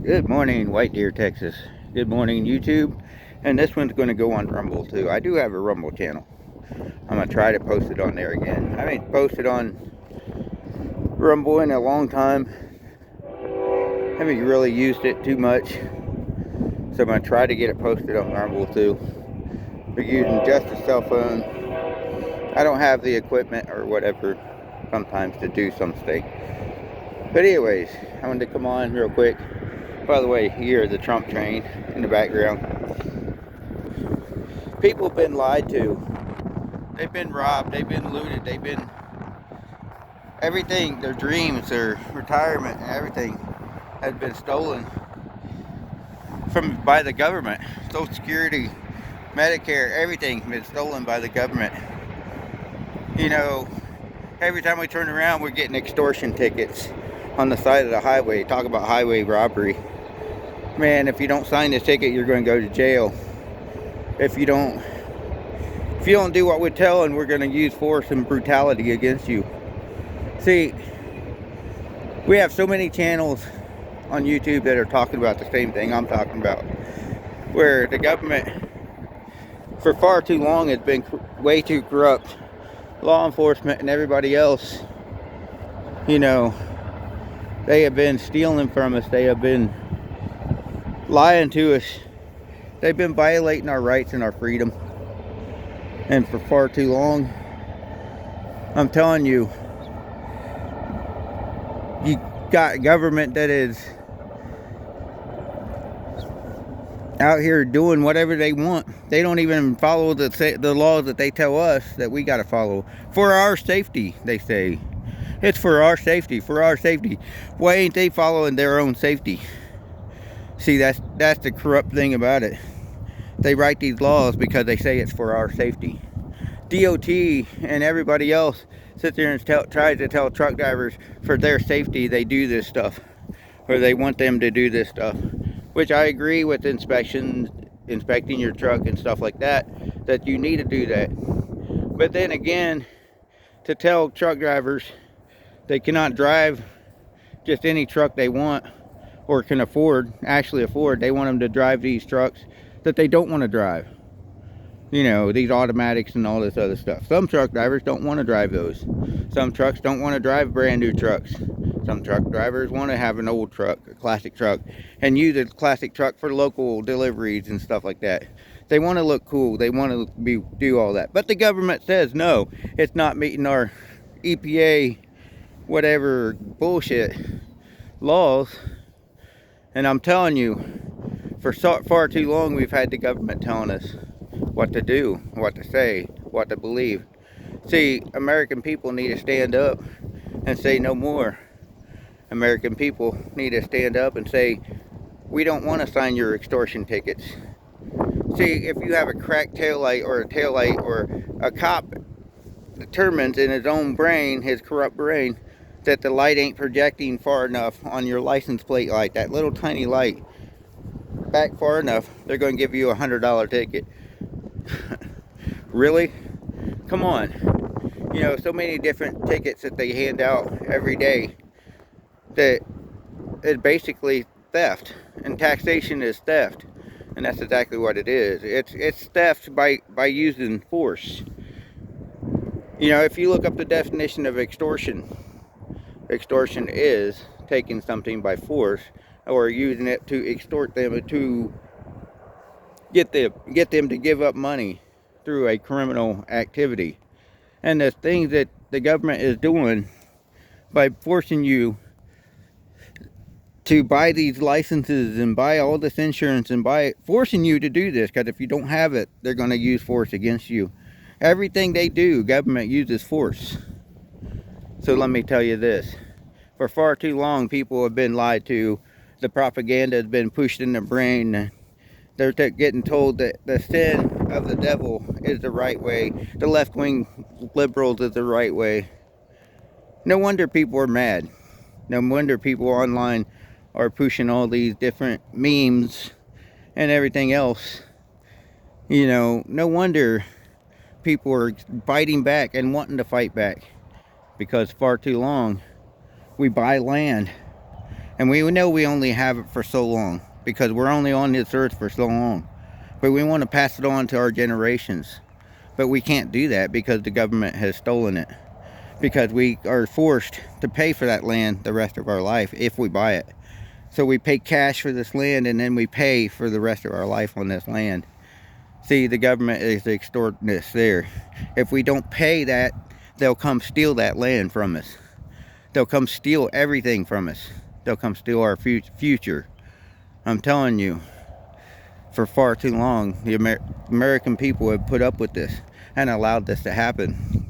Good morning, White Deer, Texas. Good morning, YouTube. And this one's going to go on Rumble too. I do have a Rumble channel. I'm going to try to post it on there again. I haven't posted on Rumble in a long time. Haven't really used it too much. So I'm going to try to get it posted on Rumble too. We're using just a cell phone. I don't have the equipment or whatever sometimes to do some things. But anyways, I wanted to come on real quick. By the way, here the Trump train in the background. People have been lied to. They've been robbed. They've been looted. They've been everything. Their dreams, their retirement, and everything has been stolen by the government. Social Security, Medicare, everything has been stolen by the government. You know, every time we turn around, we're getting extortion tickets on the side of the highway. Talk about highway robbery. Man, if you don't sign this ticket, you're going to go to jail. If you don't do what we're telling, we're going to use force and brutality against you. See, we have so many channels on YouTube that are talking about the same thing I'm talking about, where the government for far too long has been way too corrupt. Law enforcement and everybody else, you know, they have been stealing from us. They have been lying to us. They've been violating our rights and our freedom. And for far too long, I'm telling you, you got government that is out here doing whatever they want. They don't even follow the laws that they tell us that we got to follow. For our safety, they say. It's for our safety, for our safety. Why ain't they following their own safety? See, that's the corrupt thing about it. They write these laws because they say it's for our safety. DOT and everybody else sits there and tries to tell truck drivers for their safety they do this stuff, or they want them to do this stuff, which I agree with inspecting your truck and stuff like that you need to do that. But then again, to tell truck drivers they cannot drive just any truck they want or can actually afford, they want them to drive these trucks that they don't want to drive. You know, these automatics and all this other stuff. Some truck drivers don't want to drive those. Some trucks don't want to drive brand new trucks. Some truck drivers want to have an old truck, a classic truck, and use a classic truck for local deliveries and stuff like that. They want to look cool. They want to do all that. But the government says, no, it's not meeting our EPA, whatever bullshit laws. And I'm telling you, for far too long, we've had the government telling us what to do, what to say, what to believe. See, American people need to stand up and say no more. American people need to stand up and say, we don't want to sign your extortion tickets. See, if you have a cracked taillight or a taillight, or a cop determines in his own brain, his corrupt brain, that the light ain't projecting far enough on your license plate light, that little tiny light, back far enough, they're going to give you a $100 ticket. Really? Come on. You know, so many different tickets that they hand out every day that is basically theft, and taxation is theft, and that's exactly what it is. It's theft by using force. You know, if you look up the definition of extortion is taking something by force or using it to extort them, to get them to give up money through a criminal activity. And the things that the government is doing by forcing you to buy these licenses and buy all this insurance and forcing you to do this, because if you don't have it, they're going to use force against you. Everything they do, government uses force. So let me tell you this. For far too long, people have been lied to. The propaganda has been pushed in their brain. They're getting told that the sin of the devil is the right way. The left-wing liberals is the right way. No wonder people are mad. No wonder people online are pushing all these different memes and everything else. You know, no wonder people are fighting back and wanting to fight back. Because far too long, we buy land. And we know we only have it for so long because we're only on this earth for so long. But we want to pass it on to our generations. But we can't do that because the government has stolen it. Because we are forced to pay for that land the rest of our life if we buy it. So we pay cash for this land and then we pay for the rest of our life on this land. See, the government is extorting us there. If we don't pay that, they'll come steal that land from us. They'll come steal everything from us. They'll come steal our future. I'm telling you, for far too long, the American people have put up with this and allowed this to happen.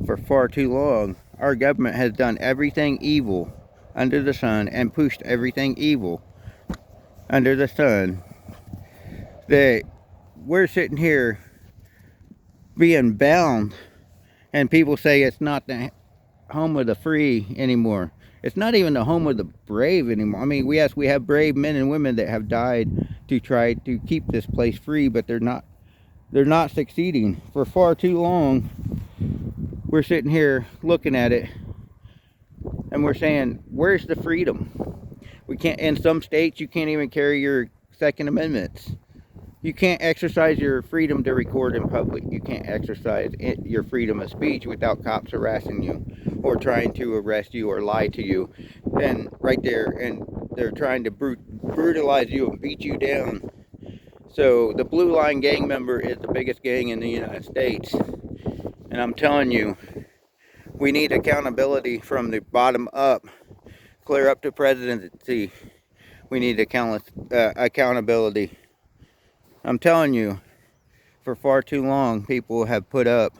For far too long, our government has done everything evil under the sun and pushed everything evil under the sun. That we're sitting here being bound, and people say it's not the home of the free anymore. It's not even the home of the brave anymore. I mean, yes, we have brave men and women that have died to try to keep this place free, but they're not succeeding. For far too long, we're sitting here looking at it and we're saying, where's the freedom? We can't, in some states you can't even carry your Second Amendments. You can't exercise your freedom to record in public. You can't exercise your freedom of speech without cops harassing you or trying to arrest you or lie to you. And right there, and they're trying to brutalize you and beat you down. So the Blue Line gang member is the biggest gang in the United States. And I'm telling you, we need accountability from the bottom up, clear up to presidency. We need accountability. I'm telling you, for far too long, people have put up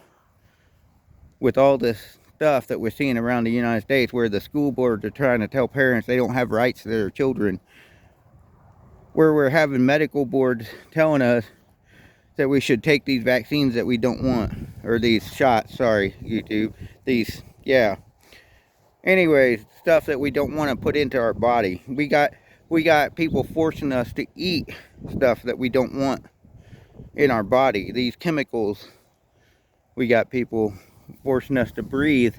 with all this stuff that we're seeing around the United States, where the school boards are trying to tell parents they don't have rights to their children, where we're having medical boards telling us that we should take these vaccines that we don't want, or these shots, sorry, YouTube, these, yeah. Anyways, stuff that we don't want to put into our body. We got people forcing us to eat stuff that we don't want in our body. These chemicals, we got people forcing us to breathe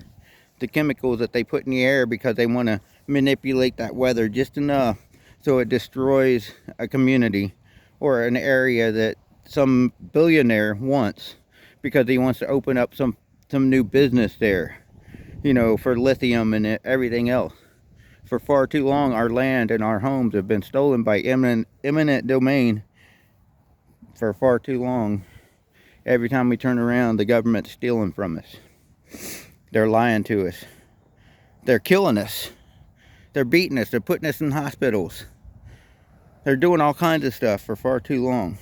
the chemicals that they put in the air because they want to manipulate that weather just enough so it destroys a community or an area that some billionaire wants because he wants to open up some new business there, you know, for lithium and everything else. For far too long, our land and our homes have been stolen by eminent domain. For far too long, every time we turn around, the government's stealing from us. They're lying to us. They're killing us. They're beating us. They're putting us in hospitals. They're doing all kinds of stuff for far too long.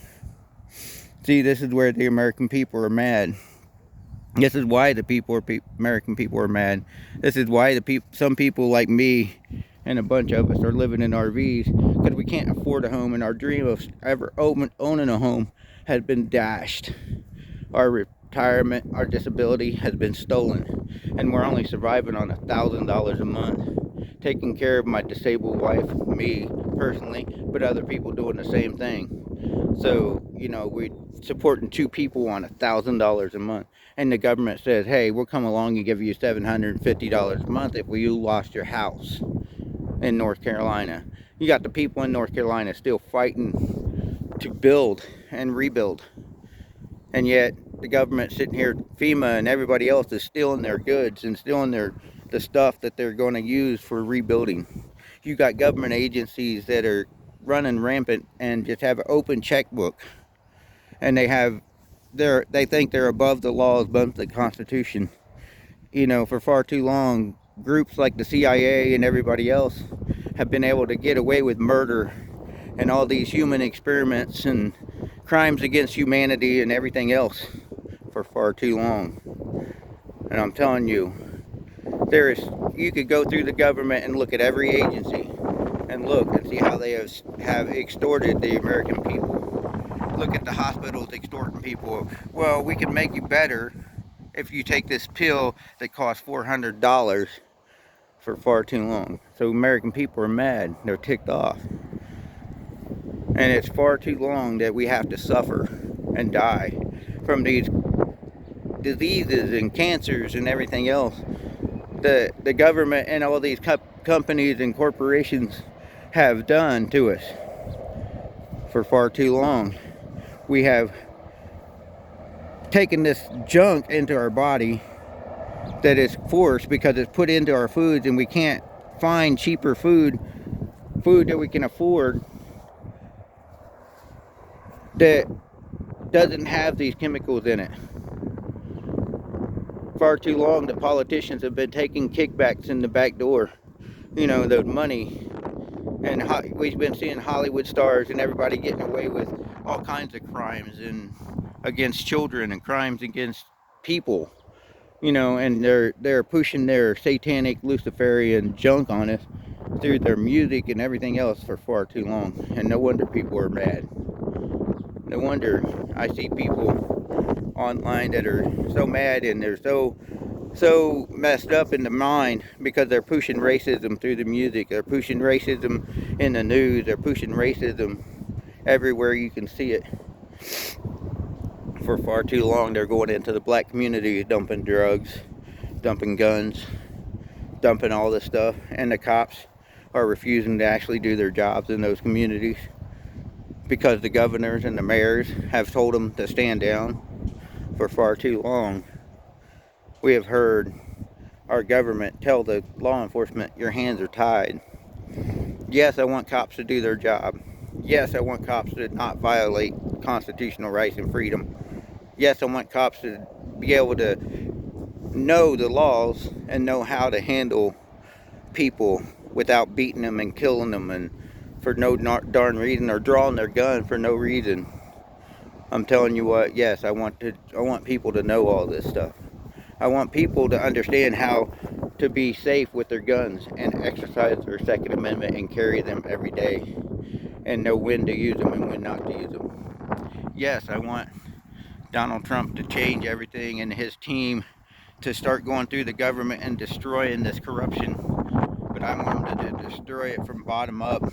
See, this is where the American people are mad. This is why the American people are mad. This is why some people like me and a bunch of us are living in RVs, because we can't afford a home, and our dream of ever owning a home has been dashed. Our retirement, our disability has been stolen, and we're only surviving on $1,000 a month, taking care of my disabled wife, me personally, but other people doing the same thing. So, you know, we're supporting two people on $1,000 a month. And the government says, hey, we'll come along and give you $750 a month if you lost your house in North Carolina. You got the people in North Carolina still fighting to build and rebuild. And yet, the government sitting here, FEMA and everybody else, is stealing their goods and stealing the stuff that they're going to use for rebuilding. You got government agencies that are running rampant and just have an open checkbook, and they think they're above the laws, above the Constitution. You know, for far too long, groups like the CIA and everybody else have been able to get away with murder and all these human experiments and crimes against humanity and everything else for far too long. And I'm telling you, you could go through the government and look at every agency and look and see how they have extorted the American people. Look at the hospitals extorting people. Well, we can make you better if you take this pill that costs $400 for far too long. So American people are mad. They're ticked off. And it's far too long that we have to suffer and die from these diseases and cancers and everything else. The government and all these companies and corporations have done to us for far too long. We have taken this junk into our body that is forced because it's put into our foods, and we can't find cheaper food that we can afford that doesn't have these chemicals in it. Far too long, the politicians have been taking kickbacks in the back door, the money. And we've been seeing Hollywood stars and everybody getting away with all kinds of crimes and against children and crimes against people, and they're pushing their satanic Luciferian junk on us through their music and everything else for far too long. And no wonder people are mad. No wonder I see people online that are so mad, and they're so messed up in the mind because they're pushing racism through the music. They're pushing racism in the news. They're pushing racism everywhere you can see it. For far too long, they're going into the black community, dumping drugs, dumping guns, dumping all this stuff, and the cops are refusing to actually do their jobs in those communities because the governors and the mayors have told them to stand down. For far too long, we have heard our government tell the law enforcement, your hands are tied. Yes, I want cops to do their job. Yes, I want cops to not violate constitutional rights and freedom. Yes, I want cops to be able to know the laws and know how to handle people without beating them and killing them and for no darn reason, or drawing their gun for no reason. I'm telling you what, yes, I want people to know all this stuff. I want people to understand how to be safe with their guns and exercise their Second Amendment and carry them every day and know when to use them and when not to use them. Yes, I want Donald Trump to change everything and his team to start going through the government and destroying this corruption. But I want him to destroy it from bottom up,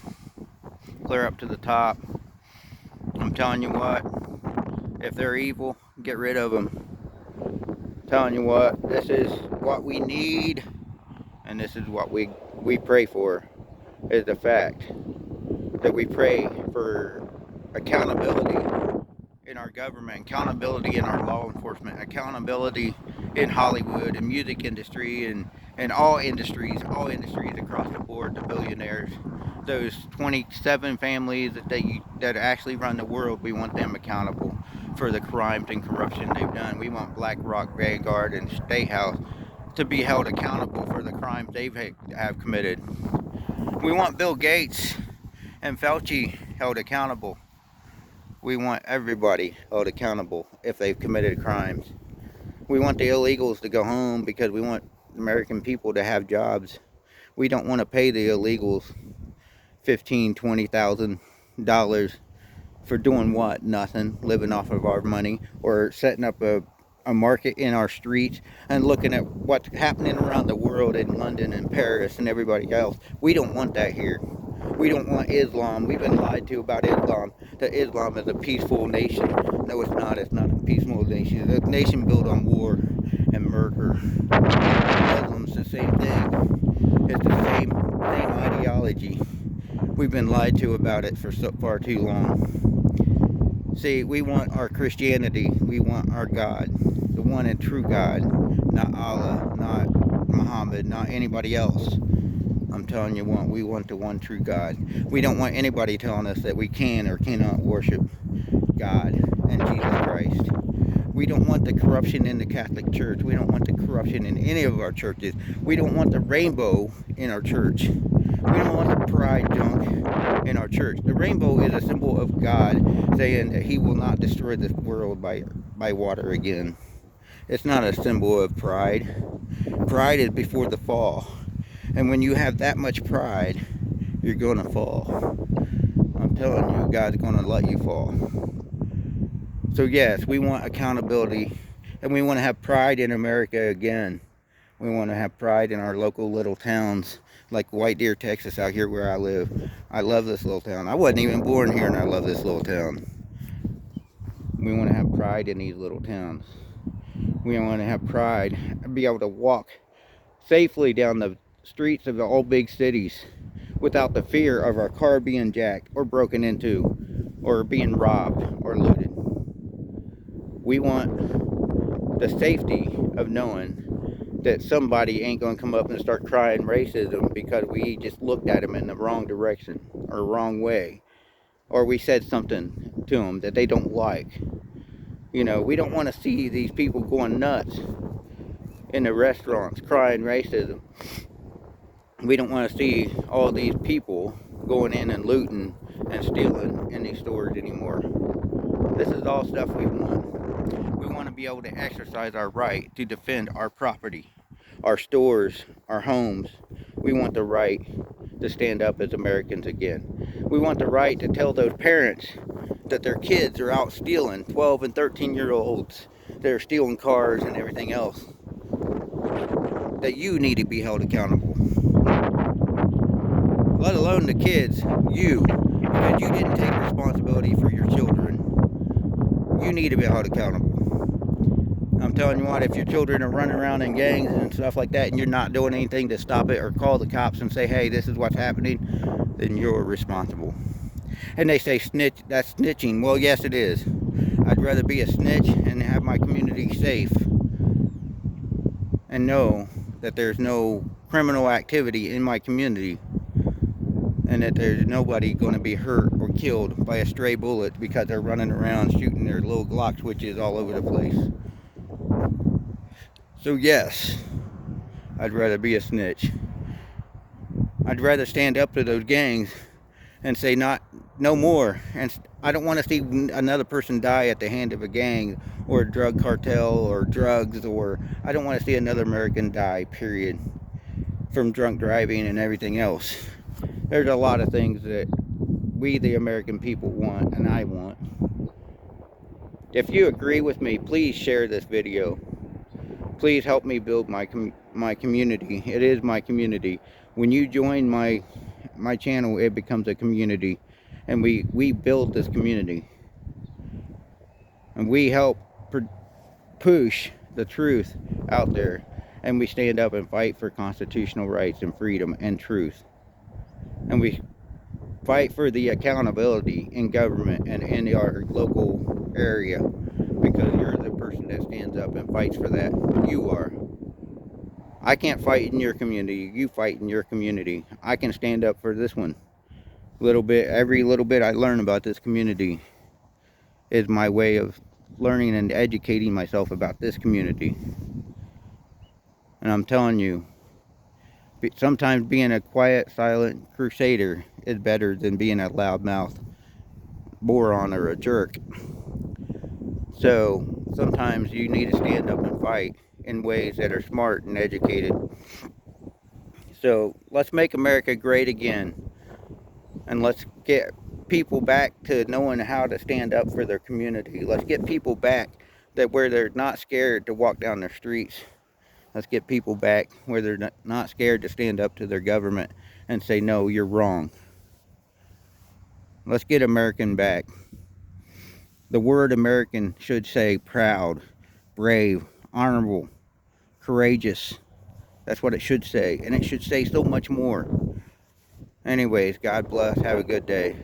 clear up to the top. I'm telling you what, if they're evil, get rid of them. Telling you what, this is what we need, and this is what we pray for, is the fact that we pray for accountability in our government, accountability in our law enforcement, accountability in Hollywood and music industry and all industries across the board, the billionaires, those 27 families that actually run the world. We want them accountable for the crimes and corruption they've done. We want BlackRock, Vanguard, and State House to be held accountable for the crimes they have committed. We want Bill Gates and Fauci held accountable. We want everybody held accountable if they've committed crimes. We want the illegals to go home because we want American people to have jobs. We don't want to pay the illegals $15,000, $20,000 for doing what? Nothing. Living off of our money, or setting up a market in our streets and looking at what's happening around the world in London and Paris and everybody else. We don't want that here. We don't want Islam. We've been lied to about Islam, that Islam is a peaceful nation. No, it's not. It's not a peaceful nation. It's a nation built on war and murder. Muslims, the same thing. It's the same ideology. We've been lied to about it for so far too long. See, we want our Christianity. We want our God, the one and true God, not Allah, not Muhammad, not anybody else. I'm telling you what, we want the one true God. We don't want anybody telling us that we can or cannot worship God and Jesus Christ. We don't want the corruption in the Catholic Church. We don't want the corruption in any of our churches. We don't want the rainbow in our church. We don't want the pride junk in our church. The rainbow is a symbol of God saying that he will not destroy this world by water again. It's not a symbol of pride. Pride is before the fall. And when you have that much pride, you're going to fall. I'm telling you, God's going to let you fall. So yes, we want accountability, and we want to have pride in America again. We want to have pride in our local little towns, like White Deer, Texas, out here where I live. I love this little town. I wasn't even born here, and I love this little town. We want to have pride in these little towns. We want to have pride and be able to walk safely down the streets of all big cities without the fear of our car being jacked or broken into or being robbed or looted. We want the safety of knowing that somebody ain't going to come up and start crying racism because we just looked at them in the wrong direction or wrong way, or we said something to them that they don't like. You know, we don't want to see these people going nuts in the restaurants crying racism. We don't want to see all these people going in and looting and stealing in these stores anymore. This is all stuff we want. We want to be able to exercise our right to defend our property, our stores, our homes. We want the right to stand up as Americans again. We want the right to tell those parents that their kids are out stealing, 12 and 13-year-olds that are stealing cars and everything else, that you need to be held accountable. Let alone the kids, you, because you didn't take responsibility for your children. You need to be held accountable. I'm telling you what, if your children are running around in gangs and stuff like that and you're not doing anything to stop it or call the cops and say, hey, this is what's happening, then you're responsible. And they say that's snitching. Well, yes, it is. I'd rather be a snitch and have my community safe and know that there's no criminal activity in my community and that there's nobody going to be hurt or killed by a stray bullet because they're running around shooting their little Glock switches all over the place. So yes, I'd rather be a snitch. I'd rather stand up to those gangs and say no more. And I don't want to see another person die at the hand of a gang or a drug cartel or drugs, or I don't want to see another American die, period, from drunk driving and everything else. There's a lot of things that we, the American people, want, and I want. If you agree with me, please share this video. Please help me build my community. It is my community. When you join my channel, it becomes a community, and we build this community, and we help push the truth out there, and we stand up and fight for constitutional rights and freedom and truth, and we fight for the accountability in government and in our local area, because you're the person that stands up and fights for that. You are. I can't fight in your community. You fight in your community. I can stand up for this one. Every little bit I learn about this community is my way of learning and educating myself about this community. And I'm telling you, sometimes being a quiet, silent crusader is better than being a loudmouth moron or a jerk. So sometimes you need to stand up and fight in ways that are smart and educated. So let's make America great again, and let's get people back to knowing how to stand up for their community. Let's get people back where they're not scared to walk down their streets. Let's get people back where they're not scared to stand up to their government and say, no, you're wrong. Let's get American back. The word American should say proud, brave, honorable, courageous. That's what it should say. And it should say so much more. Anyways, God bless. Have a good day.